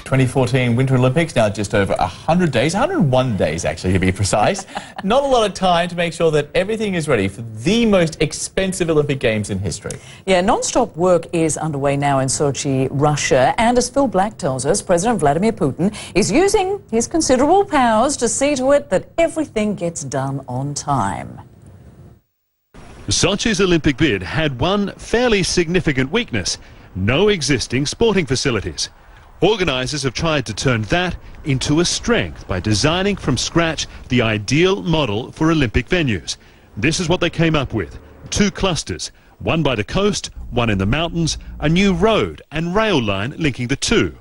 2014 Winter Olympics, now just over 100 days, 101 days actually to be precise. Not a lot of time to make sure that everything is ready for the most expensive Olympic Games in history. Yeah, non-stop work is underway now in Sochi, Russia, and as Phil Black tells us, President Vladimir Putin is using his considerable powers to see to it that everything gets done on time. Sochi's Olympic bid had one fairly significant weakness: no existing sporting facilities. Organisers have tried to turn that into a strength by designing from scratch the ideal model for Olympic venues. This is what they came up with: 2 clusters, one by the coast, one in the mountains, a new road and rail line linking the two.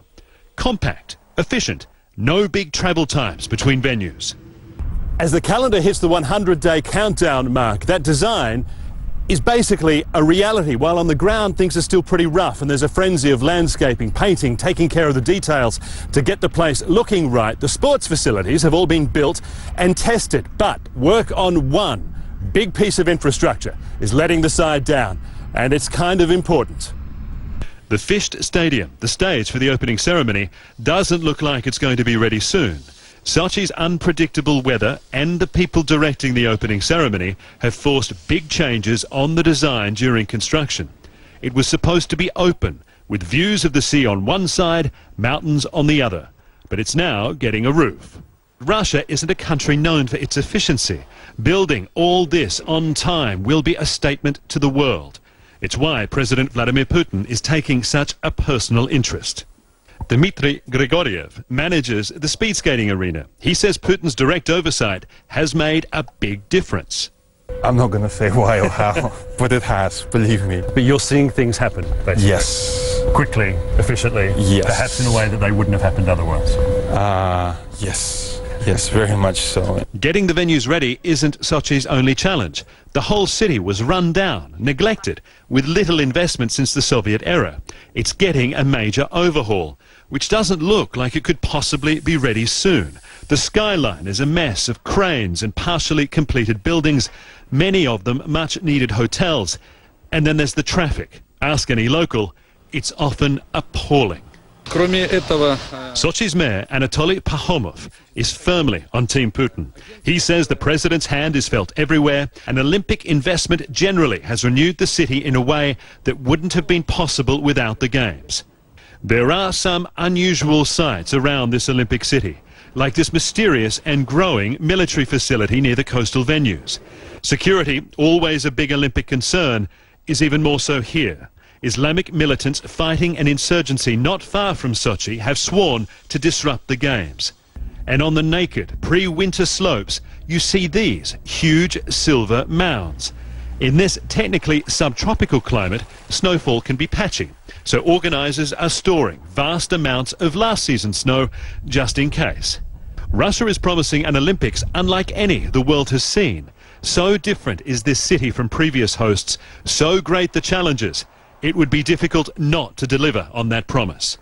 Compact, efficient, no big travel times between venues. As the calendar hits the 100-day countdown mark, that design is basically a reality. While on the ground things are still pretty rough and there's a frenzy of landscaping, painting, taking care of the details to get the place looking right, the sports facilities have all been built and tested. But work on one big piece of infrastructure is letting the side down, and it's kind of important. The Fished Stadium, the stage for the opening ceremony, doesn't look like it's going to be ready soon. Sochi's unpredictable weather and the people directing the opening ceremony have forced big changes on the design during construction. It was supposed to be open, with views of the sea on one side, mountains on the other. But it's now getting a roof. Russia isn't a country known for its efficiency. Building all this on time will be a statement to the world. It's why President Vladimir Putin is taking such a personal interest. Dmitry Grigoriev manages the speed skating arena. He says Putin's direct oversight has made a big difference. I'm not going to say why or how, but it has, believe me. But you're seeing things happen, basically? Yes. Quickly, efficiently? Yes. Perhaps in a way that they wouldn't have happened otherwise? Yes. Yes, very much so. Getting the venues ready isn't Sochi's only challenge. The whole city was run down, neglected, with little investment since the Soviet era. It's getting a major overhaul, which doesn't look like it could possibly be ready soon. The skyline is a mess of cranes and partially completed buildings, many of them much-needed hotels. And then there's the traffic. Ask any local, it's often appalling. Sochi's mayor, Anatoly Pahomov, is firmly on Team Putin. He says the president's hand is felt everywhere, and Olympic investment generally has renewed the city in a way that wouldn't have been possible without the Games. There are some unusual sights around this Olympic city, like this mysterious and growing military facility near the coastal venues. Security, always a big Olympic concern, is even more so here. Islamic militants fighting an insurgency not far from Sochi have sworn to disrupt the Games. And on the naked, pre-winter slopes, you see these huge silver mounds. In this technically subtropical climate, snowfall can be patchy, so organisers are storing vast amounts of last season's snow just in case. Russia is promising an Olympics unlike any the world has seen. So different is this city from previous hosts, so great the challenges. It would be difficult not to deliver on that promise.